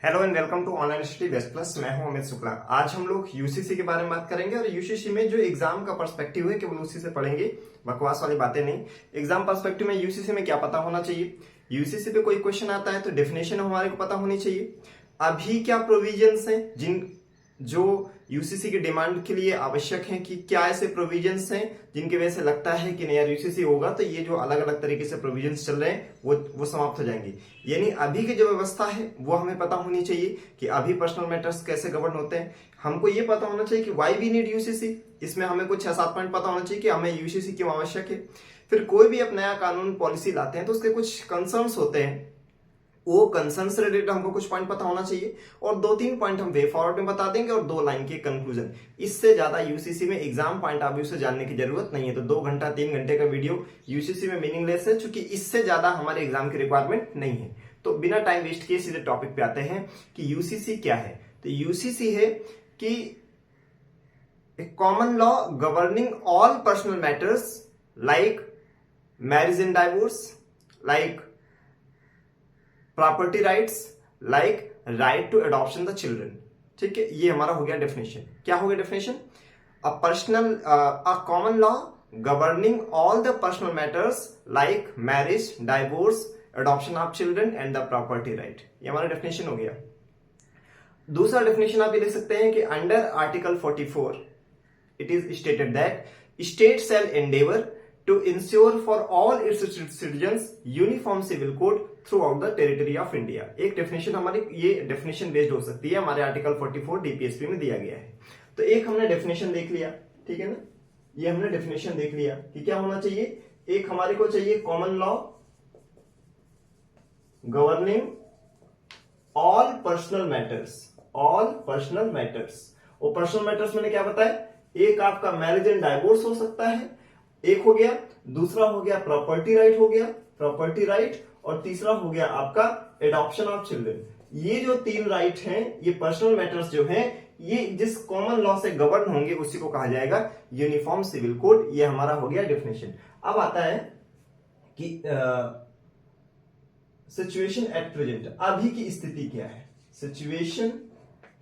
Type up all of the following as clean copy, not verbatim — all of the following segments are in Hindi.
Hello and welcome to online study best plus. मैं हूं अमित शुक्ला। आज हम लोग यूसीसी के बारे में बात करेंगे और यूसीसी में जो एग्जाम का पर्सपेक्टिव है केवल उसी से पढ़ेंगे, बकवास वाली बातें नहीं। एग्जाम पर्सपेक्टिव में यूसीसी में क्या पता होना चाहिए, यूसीसी पे कोई क्वेश्चन आता है तो डेफिनेशन हमारे को पता होनी चाहिए। अभी क्या प्रोविजंस हैं जो यूसीसी की डिमांड के लिए आवश्यक हैं, कि क्या ऐसे प्रोविजंस हैं जिनकी वजह से लगता है कि नहीं यार यूसीसी होगा तो ये जो अलग अलग तरीके से प्रोविजंस चल रहे हैं वो समाप्त हो जाएंगे। यानी अभी की जो व्यवस्था है वो हमें पता होनी चाहिए कि अभी पर्सनल मैटर्स कैसे गवर्न होते हैं। हमको ये पता होना चाहिए कि वाई वी नीड यूसीसी। इसमें हमें कुछ 6-7 पॉइंट पता होना चाहिए कि हमें यूसीसी क्यों आवश्यक है। फिर कोई भी अब नया कानून पॉलिसी लाते हैं तो उसके कुछ कंसर्न्स होते हैं, वो कंसर्न से रिलेटेड हमको कुछ पॉइंट पता होना चाहिए और 2-3 पॉइंट हम वे फॉरवर्ड में बता देंगे और 2 लाइन के कंक्लूजन। इससे ज्यादा यूसीसी में एग्जाम पॉइंट ऑफ व्यू से जानने की जरूरत नहीं है। तो 2 घंटा 3 घंटे का वीडियो यूसीसी में मीनिंगलेस है, क्योंकि इससे ज्यादा हमारे एग्जाम की रिक्वायरमेंट नहीं है। तो बिना टाइम वेस्ट किए सीधे टॉपिक पे आते हैं कि यूसीसी क्या है। तो यूसीसी है कि common law governing all personal matters like marriage and divorce, like property rights, like right to adoption the children. ठीक है, ये हमारा हो गया डेफिनेशन। क्या हो गया definition? A common law governing all the personal matters like marriage, divorce, adoption of children and the property right. ये हमारा डेफिनेशन हो गया। दूसरा डेफिनेशन आप ये लिख सकते हैं कि under article 44 it is stated that state shall endeavor to ensure for all its citizens uniform civil code throughout the territory of India। एक डेफिनेशन हमारी ये डेफिनेशन बेस्ड हो सकती है, हमारे आर्टिकल 44 डीपीएसपी में दिया गया है। तो एक हमने डेफिनेशन देख लिया, ठीक है ना, ये हमने डेफिनेशन देख लिया कि क्या होना चाहिए। एक हमारे को चाहिए common law governing all personal matters, all personal matters. और पर्सनल मैटर्स मैंने क्या बताया, एक आपका मैरिज एंड डाइवोर्स हो सकता है, एक हो गया। दूसरा हो गया प्रॉपर्टी राइट, हो गया प्रॉपर्टी राइट। और तीसरा हो गया आपका एडॉप्शन ऑफ चिल्ड्रन। ये जो 3 राइट हैं, ये पर्सनल मैटर्स जो हैं, ये जिस कॉमन लॉ से गवर्न होंगे उसी को कहा जाएगा यूनिफॉर्म सिविल कोड। ये हमारा हो गया डेफिनेशन। अब आता है कि सिचुएशन एट प्रेजेंट, अभी की स्थिति क्या है। सिचुएशन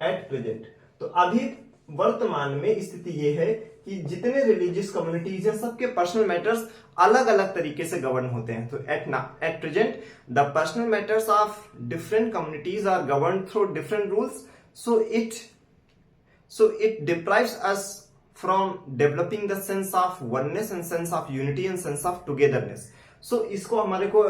एट प्रेजेंट, तो अभी वर्तमान में स्थिति यह है कि जितने रिलीजियस कम्युनिटीज हैं सबके पर्सनल मैटर्स अलग अलग तरीके से गवर्न होते हैं। तो at present the personal matters of different communities are govern through different rules, so it deprives us from developing the sense of oneness and sense of unity and sense of togetherness. So इसको हमारे को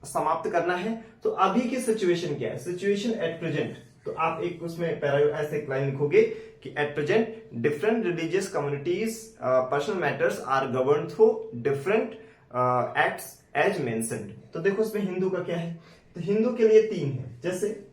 समाप्त करना है। तो अभी की सिचुएशन क्या है, सिचुएशन एट प्रेजेंट। तो आप एक उसमें ऐसे एक लाइन लिखोगे कि at present different religious communities personal matters are govern through different acts as mentioned. तो देखो इसमें हिंदू का क्या है, तो हिंदू के लिए 3 है। जैसे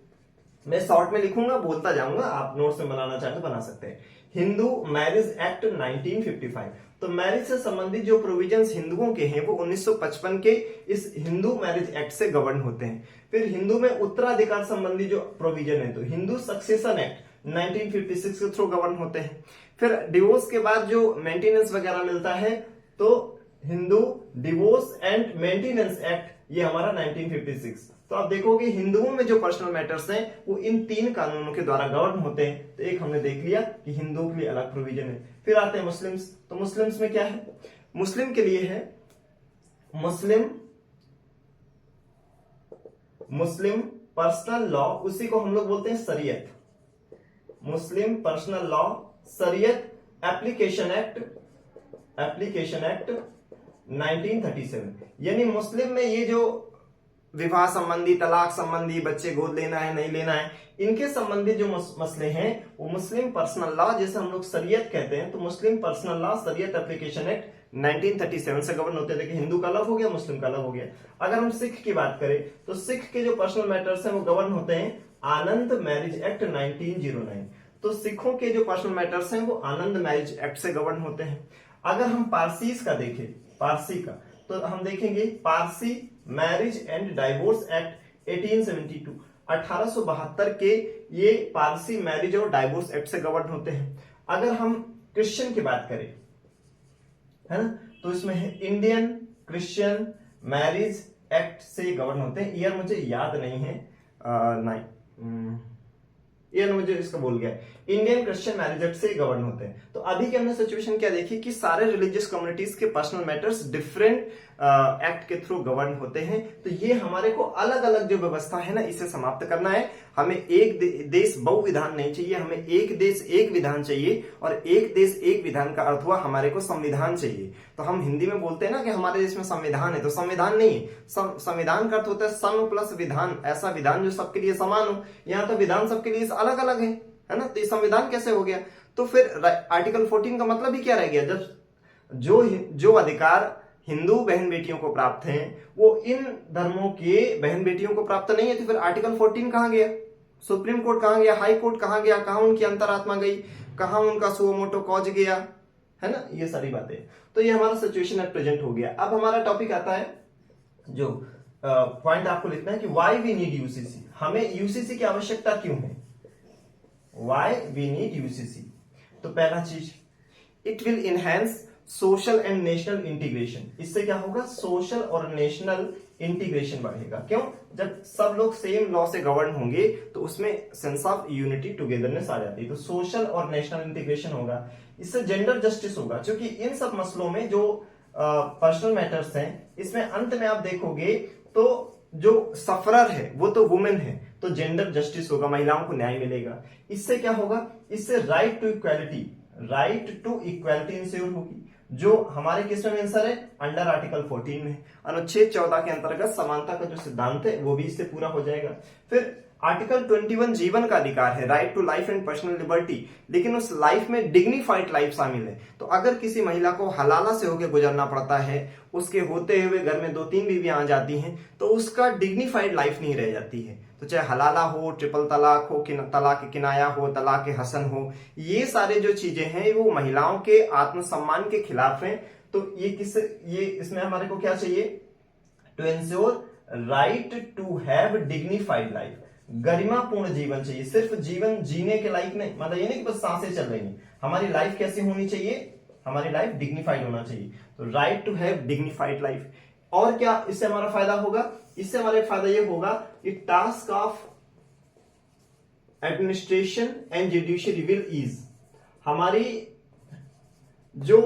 मैं शॉर्ट में लिखूंगा, बोलता जाऊंगा, आप नोट्स में बनाना चाहे तो बना सकते हैं। हिंदू मैरिज एक्ट 1955, तो मैरिज से संबंधित जो प्रोविजंस हिंदुओं के हैं वो 1955 के इस हिंदू मैरिज एक्ट से गवर्न होते हैं। फिर हिंदू में उत्तराधिकार संबंधी जो प्रोविजन है तो हिंदू सक्सेशन एक्ट 1956 के थ्रू गवर्न होते हैं। फिर डिवोर्स के बाद जो मेंटेनेंस वगैरह मिलता है तो Hindu divorce and maintenance act, ये हमारा 1956। तो आप देखोगे हिंदुओं में जो पर्सनल मैटर्स हैं वो इन 3 कानूनों के द्वारा गवर्न होते हैं। तो एक हमने देख लिया कि हिंदुओं के लिए अलग प्रोविजन है। फिर आते हैं मुस्लिम्स, तो मुस्लिम्स में क्या है, मुस्लिम के लिए है मुस्लिम पर्सनल लॉ, उसी को हम लोग बोलते हैं शरीयत। मुस्लिम पर्सनल लॉ शरीयत एप्लीकेशन एक्ट 1937। यानी मुस्लिम में ये जो विवाह संबंधी, तलाक संबंधी, बच्चे गोद लेना है नहीं लेना है, इनके संबंधित जो मसले हैं वो मुस्लिम पर्सनल लॉ, जैसे हम लोग शरीयत कहते हैं, तो मुस्लिम पर्सनल लॉ शरीयत एप्लीकेशन एक्ट 1937 से गवर्न होते हैं। देखिए हिंदू का अलग हो गया, मुस्लिम का अलग हो गया। अगर हम सिख की बात करें तो सिख के जो पर्सनल मैटर्स हैं वो गवर्न होते हैं आनंद मैरिज एक्ट 1909। तो सिखों के जो पर्सनल मैटर्स हैं वो आनंद मैरिज एक्ट से गवर्न होते हैं। अगर हम पारसीज का देखें, पारसी का, तो हम देखेंगे Parsi marriage and divorce act 1872, 1872 के ये पारसी मैरिज और डाइवोर्स एक्ट से गवर्न होते हैं। अगर हम क्रिश्चियन की बात करें, है ना, तो इसमें है इंडियन क्रिश्चियन मैरिज एक्ट से गवर्न होते हैं। ईयर मुझे याद नहीं है, ये मुझे इसका भूल गया, इंडियन क्रिश्चियन मैरिज एक्ट से गवर्न होते हैं। तो अभी की हमने सिचुएशन क्या देखी कि सारे रिलीजियस कम्युनिटीज के पर्सनल मैटर्स डिफरेंट एक्ट के थ्रू गवर्न होते हैं। तो ये हमारे को अलग अलग जो व्यवस्था है ना, इसे समाप्त करना है। हमें एक देश बहुविधान नहीं चाहिए, हमें एक देश एक विधान चाहिए। और एक देश एक विधान का अर्थ हुआ हमारे को संविधान चाहिए। तो हम हिंदी में बोलते हैं ना कि हमारे देश में संविधान है, तो संविधान नहीं है, संविधान का अर्थ होता है सम प्लस विधान, ऐसा विधान जो सबके लिए समान हो। यहाँ तो विधान सबके लिए अलग अलग है ना, तो ये संविधान कैसे हो गया? तो फिर आर्टिकल 14 का मतलब ही क्या रह गया? जब जो अधिकार हिंदू बहन बेटियों को प्राप्त हैं वो इन धर्मों के बहन बेटियों को प्राप्त नहीं है, तो फिर आर्टिकल 14 कहां गया? सुप्रीम कोर्ट कहां गया? हाई कोर्ट कहां गया? कहां उनकी अंतरात्मा गई? कहां उनका सुओ मोटो कॉज गया? है ना, ये सारी बातें। तो ये हमारा सिचुएशन एट प्रेजेंट हो गया। अब हमारा टॉपिक आता है, जो पॉइंट आपको लिखना है कि वाई वी नीड यूसीसी, हमें यूसीसी की आवश्यकता क्यों है? Why we need UCC. तो पहला चीज, it will enhance social and national integration. इससे क्या होगा? सोशल और नेशनल इंटीग्रेशन बढ़ेगा। क्यों? जब सब लोग सेम लॉ से गवर्न होंगे तो उसमें सेंस ऑफ यूनिटी टुगेदरनेस आ जाती है, तो सोशल और नेशनल इंटीग्रेशन होगा। इससे जेंडर जस्टिस होगा, क्योंकि इन सब मसलों में जो पर्सनल मैटर्स हैं, इसमें अंत में आप देखोगे तो जो सफरर है वो तो वुमेन है, तो जेंडर जस्टिस होगा, महिलाओं को न्याय मिलेगा। इससे क्या होगा? इससे राइट टू इक्वालिटी इंश्योर होगी, जो हमारे किस में आंसर है? अंडर आर्टिकल 14 में। अनुच्छेद 14 के अंतर्गत समानता का जो सिद्धांत है वो भी इससे पूरा हो जाएगा। फिर आर्टिकल 21 जीवन का अधिकार है, right to life and personal liberty, लेकिन उस लाइफ में डिग्निफाइड लाइफ शामिल है। तो अगर किसी महिला को हलाला से होकर गुजरना पड़ता है, उसके होते हुए घर में 2-3 बीवियां आ जाती हैं, तो उसका डिग्निफाइड लाइफ नहीं रह जाती है। तो चाहे हलाला हो, ट्रिपल तलाक हो, तलाक किनाया हो, तलाक हसन हो, ये सारे जो चीजें हैं वो महिलाओं के आत्मसम्मान के खिलाफ हैं। तो ये इसमें हमारे को क्या चाहिए? To ensure right to have dignified life, गरिमापूर्ण जीवन चाहिए। सिर्फ जीवन जीने के लायक नहीं, मतलब ये नहीं कि बस सांसें चल रही हैं। हमारी लाइफ कैसी होनी चाहिए? हमारी लाइफ डिग्निफाइड होना चाहिए। तो right to have dignified life. और क्या इससे हमारा फायदा होगा? इससे हमारे फायदा ये होगा कि task of administration and judiciary will ease, हमारी जो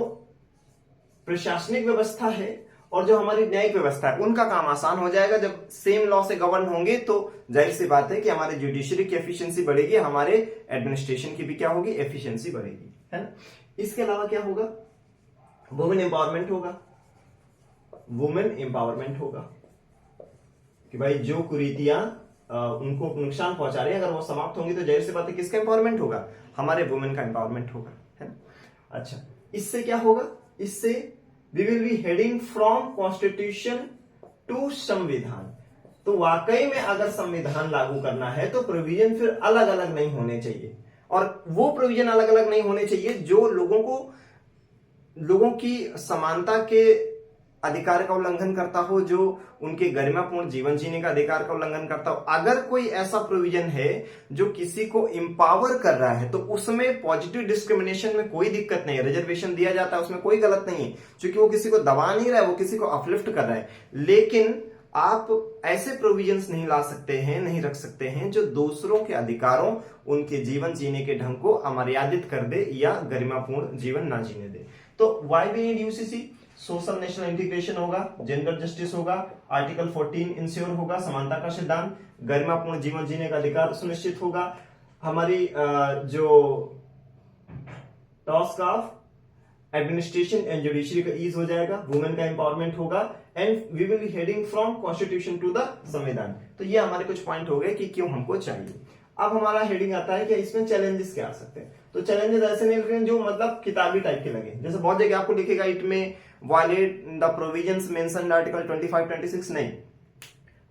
प्रशासनिक व्यवस्था है और जो हमारी न्यायिक व्यवस्था है उनका काम आसान हो जाएगा। जब सेम लॉ से गवर्न होंगे तो जाहिर सी बात है कि हमारे जुडिशरी की एफिशिएंसी बढ़ेगी, हमारे एडमिनिस्ट्रेशन की भी क्या होगी? एफिशिएंसी बढ़ेगी, है ना। इसके अलावा क्या होगा? वुमेन एम्पावरमेंट होगा। वुमेन एम्पावरमेंट होगा कि भाई जो कुरीतियां उनको नुकसान पहुंचा रही है, अगर वो समाप्त होंगी तो जाहिर सी बात है किसका एम्पावरमेंट होगा? हमारे वुमेन का एम्पावरमेंट होगा, है ना। अच्छा, इससे क्या होगा? इससे we will be heading from constitution to samvidhan. तो वाकई में अगर संविधान लागू करना है तो प्रोविजन फिर अलग अलग नहीं होने चाहिए, और वो प्रोविजन अलग अलग नहीं होने चाहिए जो लोगों की समानता के अधिकार का उल्लंघन करता हो, जो उनके गरिमापूर्ण जीवन जीने का अधिकार का उल्लंघन करता हो। अगर कोई ऐसा प्रोविजन है जो किसी को इंपावर कर रहा है तो उसमें पॉजिटिव डिस्क्रिमिनेशन में कोई दिक्कत नहीं है, रिजर्वेशन दिया जाता है, उसमें कोई गलत नहीं है, क्योंकि वो किसी को दबा नहीं रहा है, वो किसी को अपलिफ्ट कर रहा है। लेकिन आप ऐसे प्रोविजंस नहीं ला सकते हैं, नहीं रख सकते हैं जो दूसरों के अधिकारों, उनके जीवन जीने के ढंग को अमर्यादित कर दे या गरिमापूर्ण जीवन ना जीने दे। तो why we need UCC? Social national integration होगा, जेंडर जस्टिस होगा, आर्टिकल 14 इंश्योर होगा, समानता का सिद्धांत, गरिमापूर्ण जीवन जीने का अधिकार सुनिश्चित होगा, हमारी जो task of administration and judiciary का ईज हो जाएगा, वुमेन का एम्पावरमेंट होगा, and we will be heading from constitution to the samvidhan. तो ये हमारे कुछ पॉइंट हो गए कि क्यों हमको चाहिए। अब हमारा हेडिंग आता है कि इसमें चैलेंजेस क्या आ सकते हैं। तो चैलेंजेस ऐसे नहीं लिखे जो मतलब किताबी टाइप के लगे, जैसे बहुत जगह आपको लिखेगा इट में violate the provisions mentioned article 25-26, नहीं।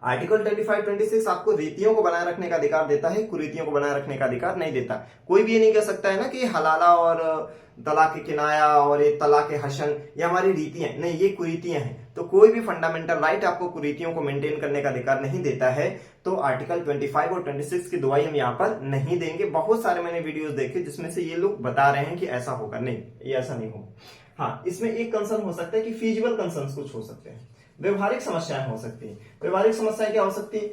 आर्टिकल 25-26 आपको रीतियों को बनाए रखने का अधिकार देता है, कुरीतियों को बनाए रखने का अधिकार नहीं देता। कोई भी ये नहीं कह सकता है ना कि हलाला और तलाक किनाया और ये तलाक हसन ये हमारी रीतियां, नहीं, ये कुरीतियां हैं। तो कोई भी फंडामेंटल राइट आपको कुरीतियों को मेंटेन करने का अधिकार नहीं देता है। तो आर्टिकल 25 और 26 की दुआई हम यहाँ पर नहीं देंगे। बहुत सारे मैंने वीडियोस देखे जिसमें से ये लोग बता रहे हैं कि ऐसा होगा, नहीं, ये ऐसा नहीं होगा। हाँ, इसमें एक कंसर्न हो सकता है कि फीजिबल कंसर्न कुछ हो सकते हैं, व्यवहारिक समस्याएं हो सकती है। व्यवहारिक समस्याएं क्या हो सकती है?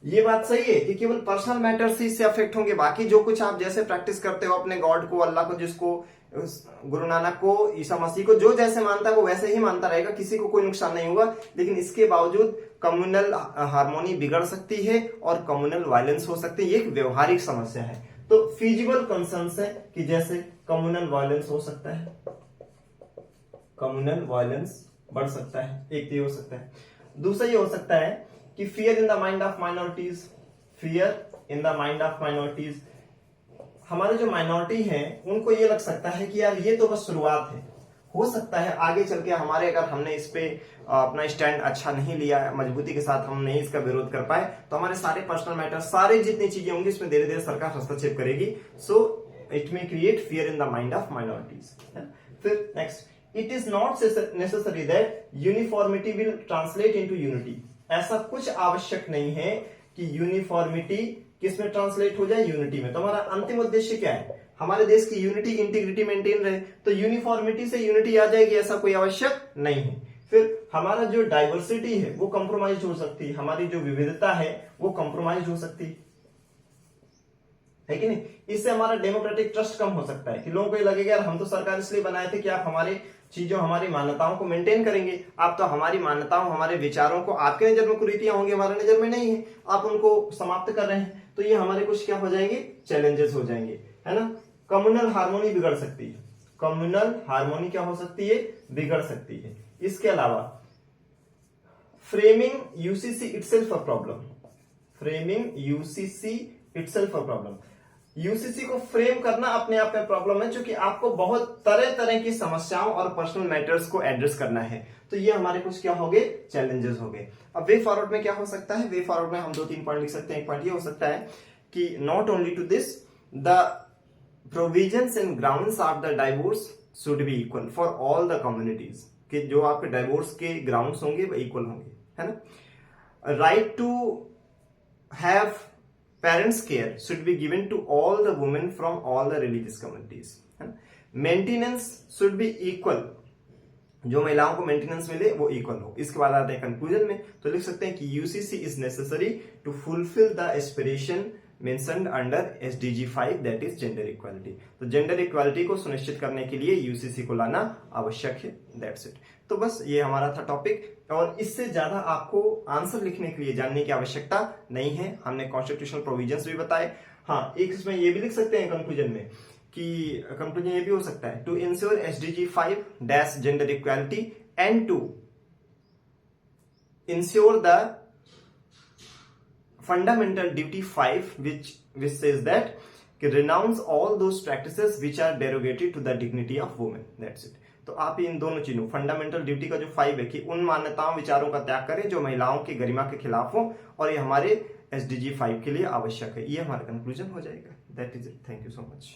ये बात सही है कि केवल पर्सनल मैटर्स ही इससे अफेक्ट होंगे, बाकी जो कुछ आप जैसे प्रैक्टिस करते हो अपने गॉड को, अल्लाह को, जिसको गुरु नानक को, ईसा मसीह को, जो जैसे मानता है वो वैसे ही मानता रहेगा, किसी को कोई नुकसान नहीं होगा। लेकिन इसके बावजूद कम्युनल हार्मोनी बिगड़ सकती है और कम्युनल वायलेंस हो सकती है। ये एक व्यवहारिक समस्या है। तो फिजिबल कंसर्न्स है कि जैसे कम्युनल वायलेंस हो सकता है, कम्युनल वायलेंस बढ़ सकता है, एक तो ये हो सकता है। दूसरा ये हो सकता है कि fear in the mind of minorities, fear in the mind of minorities, हमारे जो माइनॉरिटी हैं उनको ये लग सकता है कि यार ये तो बस शुरुआत है, हो सकता है आगे चल के हमारे, अगर हमने इस पे अपना स्टैंड अच्छा नहीं लिया, मजबूती के साथ हम नहीं इसका विरोध कर पाए, तो हमारे सारे पर्सनल मैटर, सारे जितनी चीजें होंगी इसमें धीरे धीरे सरकार हस्तक्षेप करेगी। So it may create fear in the mind of minorities. फिर next, it is not necessary that uniformity will translate into unity, ऐसा कुछ आवश्यक नहीं है कि यूनिफॉर्मिटी किसमें ट्रांसलेट हो जाए, यूनिटी में। तो हमारा अंतिम उद्देश्य क्या है, हमारे देश की यूनिटी इंटीग्रिटी मेंटेन रहे, तो यूनिफॉर्मिटी से यूनिटी आ जाएगी ऐसा कोई आवश्यक नहीं है। फिर हमारा जो डाइवर्सिटी है वो कंप्रोमाइज हो सकती है, हमारी जो विविधता है वो कंप्रोमाइज हो सकती है कि नहीं। इससे हमारा डेमोक्रेटिक ट्रस्ट कम हो सकता है कि लोगों को ये लगेगा यार हम तो सरकार इसलिए बनाए थे कि आप हमारी चीजों, हमारी मान्यताओं को मेंटेन करेंगे, आप तो हमारी मान्यताओं, हमारे विचारों को, आपके नजर में कुरीतियां होंगी, हमारे नजर में नहीं है, आप उनको समाप्त कर रहे हैं, तो ये हमारे कुछ क्या हो जाएंगे, चैलेंजेस हो जाएंगे, है ना। कम्युनल हार्मोनी बिगड़ सकती है, कम्युनल हार्मोनी क्या हो सकती है, बिगड़ सकती है। इसके अलावा framing UCC itself a problem, framing UCC itself a problem, UCC को फ्रेम करना अपने आप में प्रॉब्लम है, क्योंकि आपको बहुत तरह तरह की समस्याओं और पर्सनल मैटर्स को एड्रेस करना है, तो ये हमारे कुछ क्या हो गए, चैलेंजेस हो गए। अब वे फॉरवर्ड में क्या हो सकता है, वे फॉरवर्ड में हम 2-3 पॉइंट लिख सकते हैं। एक पॉइंट ये हो सकता है कि not only to this, the provisions and grounds of the divorce should be equal for all the communities, कि जो आपके डाइवोर्स के ग्राउंड्स होंगे वो इक्वल होंगे, है ना। Right to have parents care should be given to all the women from all the religious communities, maintenance should be equal, जो महिलाओं को मेंटेनेंस मिले वो इक्वल हो। इसके बाद आते हैं कंक्लूजन में, तो लिख सकते हैं कि UCC is necessary to fulfil the aspiration mentioned under SDG 5 that is gender equality. तो जेंडर इक्वालिटी को सुनिश्चित करने के लिए यूसीसी को लाना आवश्यक है, दैट्स इट। तो बस ये हमारा था टॉपिक, और इससे ज्यादा आपको आंसर लिखने के लिए जानने की आवश्यकता नहीं है। हमने कॉन्स्टिट्यूशनल प्रोविजंस भी बताए। हाँ, एक इसमें ये भी लिख सकते हैं कंक्लूजन में कि कंक्लूजन ये भी हो सकता है, to ensure SDG 5 dash gender equality and to ensure the fundamental duty 5 which says that renounce all those practices which are derogatory to the dignity of women, that's it। तो आप इन दोनों चीजों, फंडामेंटल ड्यूटी का जो 5 है कि उन मान्यताओं विचारों का त्याग करें जो महिलाओं की गरिमा के खिलाफ हो, और ये हमारे SDG 5 के लिए आवश्यक है। ये हमारा कंक्लूजन हो जाएगा, that is it. Thank you so much.